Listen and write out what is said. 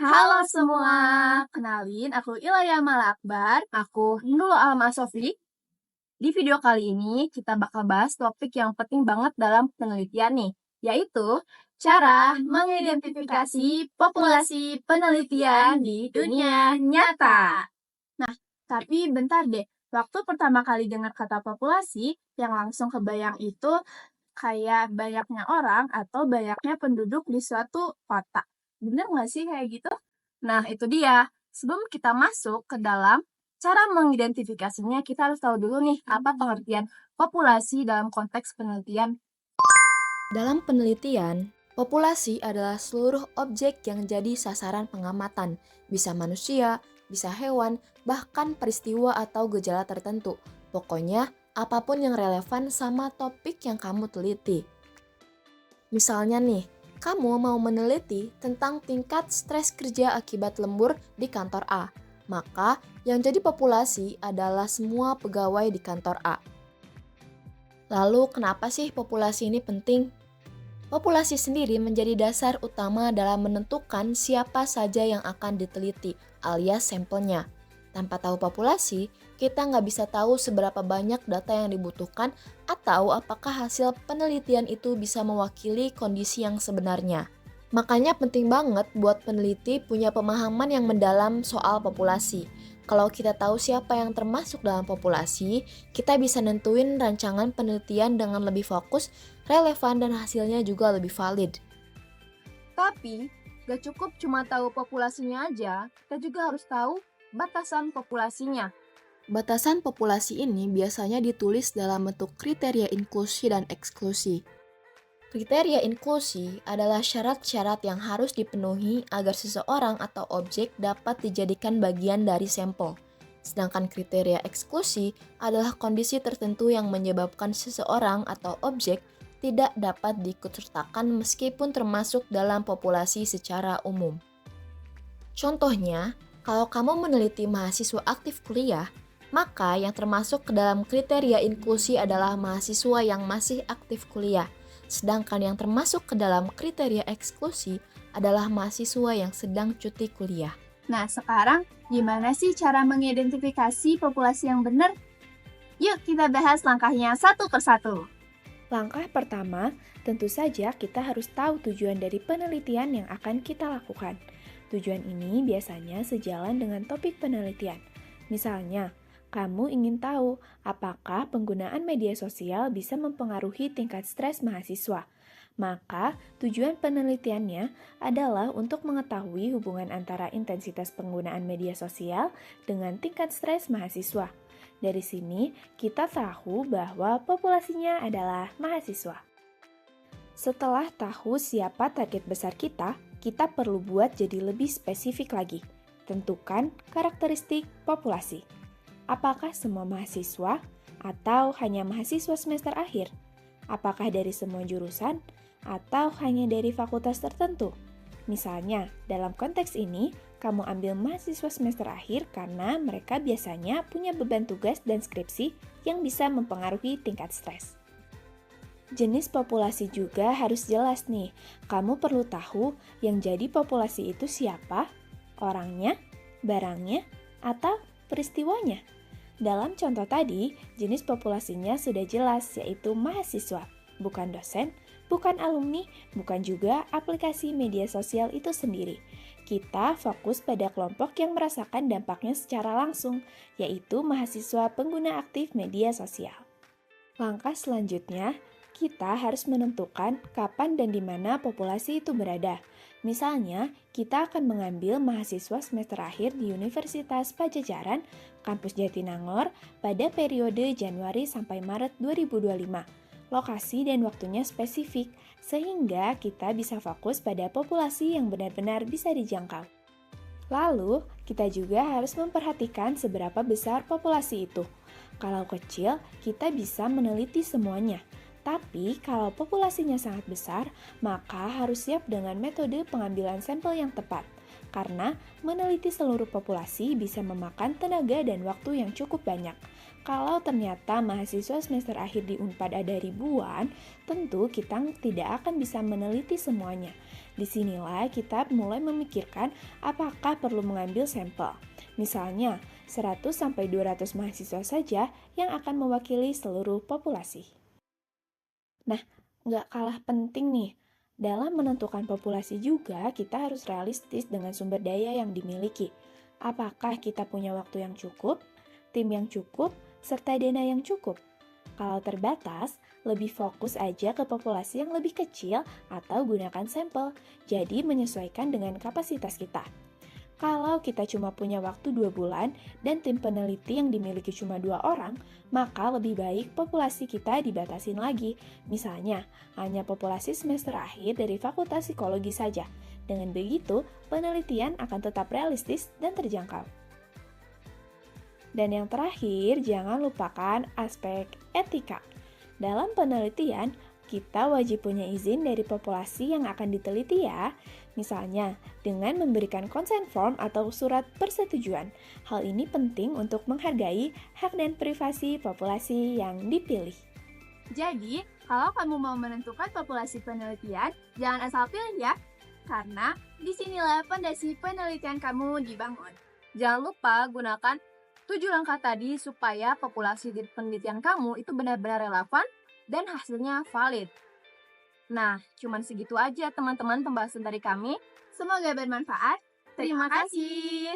Halo semua, kenalin aku Ilaya Malakbar, aku Nurul Alma Sofi. Di video kali ini kita bakal bahas topik yang penting banget dalam penelitian nih, yaitu cara mengidentifikasi populasi penelitian di dunia nyata. Nah, tapi bentar deh, waktu pertama kali dengar kata populasi, yang langsung kebayang itu kayak banyaknya orang atau banyaknya penduduk di suatu kota. Bener nggak sih kayak gitu? Nah, itu dia. Sebelum kita masuk ke dalam cara mengidentifikasinya, kita harus tahu dulu nih apa pengertian populasi dalam konteks penelitian. Dalam penelitian, populasi adalah seluruh objek yang jadi sasaran pengamatan, bisa manusia, bisa hewan, bahkan peristiwa atau gejala tertentu. Pokoknya, apapun yang relevan sama topik yang kamu teliti. Misalnya nih, kamu mau meneliti tentang tingkat stres kerja akibat lembur di kantor A. Maka, yang jadi populasi adalah semua pegawai di kantor A. Lalu, kenapa sih populasi ini penting? Populasi sendiri menjadi dasar utama dalam menentukan siapa saja yang akan diteliti, alias sampelnya. Tanpa tahu populasi, kita nggak bisa tahu seberapa banyak data yang dibutuhkan atau apakah hasil penelitian itu bisa mewakili kondisi yang sebenarnya. Makanya penting banget buat peneliti punya pemahaman yang mendalam soal populasi. Kalau kita tahu siapa yang termasuk dalam populasi, kita bisa nentuin rancangan penelitian dengan lebih fokus, relevan, dan hasilnya juga lebih valid. Tapi, gak cukup cuma tahu populasinya aja, kita juga harus tahu batasan populasinya. Batasan populasi ini biasanya ditulis dalam bentuk kriteria inklusi dan eksklusi. Kriteria inklusi adalah syarat-syarat yang harus dipenuhi agar seseorang atau objek dapat dijadikan bagian dari sampel. Sedangkan kriteria eksklusi adalah kondisi tertentu yang menyebabkan seseorang atau objek tidak dapat diikutsertakan meskipun termasuk dalam populasi secara umum. Contohnya, kalau kamu meneliti mahasiswa aktif kuliah, maka yang termasuk ke dalam kriteria inklusi adalah mahasiswa yang masih aktif kuliah. Sedangkan yang termasuk ke dalam kriteria eksklusi adalah mahasiswa yang sedang cuti kuliah. Nah, sekarang gimana sih cara mengidentifikasi populasi yang benar? Yuk kita bahas langkahnya satu persatu. Langkah pertama, tentu saja kita harus tahu tujuan dari penelitian yang akan kita lakukan. Tujuan ini biasanya sejalan dengan topik penelitian. Misalnya, kamu ingin tahu apakah penggunaan media sosial bisa mempengaruhi tingkat stres mahasiswa. Maka, tujuan penelitiannya adalah untuk mengetahui hubungan antara intensitas penggunaan media sosial dengan tingkat stres mahasiswa. Dari sini, kita tahu bahwa populasinya adalah mahasiswa. Setelah tahu siapa target besar kita perlu buat jadi lebih spesifik lagi. Tentukan karakteristik populasi. Apakah semua mahasiswa atau hanya mahasiswa semester akhir? Apakah dari semua jurusan atau hanya dari fakultas tertentu? Misalnya, dalam konteks ini, kamu ambil mahasiswa semester akhir karena mereka biasanya punya beban tugas dan skripsi yang bisa mempengaruhi tingkat stres. Jenis populasi juga harus jelas nih. Kamu perlu tahu yang jadi populasi itu siapa, orangnya, barangnya, atau peristiwanya. Dalam contoh tadi, jenis populasinya sudah jelas, yaitu mahasiswa, bukan dosen, bukan alumni, bukan juga aplikasi media sosial itu sendiri. Kita fokus pada kelompok yang merasakan dampaknya secara langsung, yaitu mahasiswa pengguna aktif media sosial. Langkah selanjutnya, kita harus menentukan kapan dan di mana populasi itu berada. Misalnya, kita akan mengambil mahasiswa semester akhir di Universitas Padjadjaran, Kampus Jatinangor, pada periode Januari sampai Maret 2025. Lokasi dan waktunya spesifik, sehingga kita bisa fokus pada populasi yang benar-benar bisa dijangkau. Lalu, kita juga harus memperhatikan seberapa besar populasi itu. Kalau kecil, kita bisa meneliti semuanya. Tapi, kalau populasinya sangat besar, maka harus siap dengan metode pengambilan sampel yang tepat. karena meneliti seluruh populasi bisa memakan tenaga dan waktu yang cukup banyak. Kalau ternyata mahasiswa semester akhir di Unpad ada ribuan, tentu kita tidak akan bisa meneliti semuanya. Disinilah kita mulai memikirkan apakah perlu mengambil sampel. Misalnya, 100-200 mahasiswa saja yang akan mewakili seluruh populasi. Nah, nggak kalah penting nih, dalam menentukan populasi juga kita harus realistis dengan sumber daya yang dimiliki. Apakah kita punya waktu yang cukup, tim yang cukup, serta dana yang cukup? Kalau terbatas, lebih fokus aja ke populasi yang lebih kecil atau gunakan sampel, jadi menyesuaikan dengan kapasitas kita. Kalau kita cuma punya waktu 2 bulan dan tim peneliti yang dimiliki cuma 2 orang, maka lebih baik populasi kita dibatasin lagi. Misalnya, hanya populasi semester akhir dari Fakultas Psikologi saja. Dengan begitu, penelitian akan tetap realistis dan terjangkau. Dan yang terakhir, jangan lupakan aspek etika. Dalam penelitian, kita wajib punya izin dari populasi yang akan diteliti ya. Misalnya, dengan memberikan consent form atau surat persetujuan. Hal ini penting untuk menghargai hak dan privasi populasi yang dipilih. Jadi, kalau kamu mau menentukan populasi penelitian, jangan asal pilih ya. Karena disinilah fondasi penelitian kamu dibangun. Jangan lupa gunakan 7 langkah tadi supaya populasi di penelitian kamu itu benar-benar relevan dan hasilnya valid. Nah, cuman segitu aja teman-teman pembahasan dari kami. Semoga bermanfaat. Terima kasih.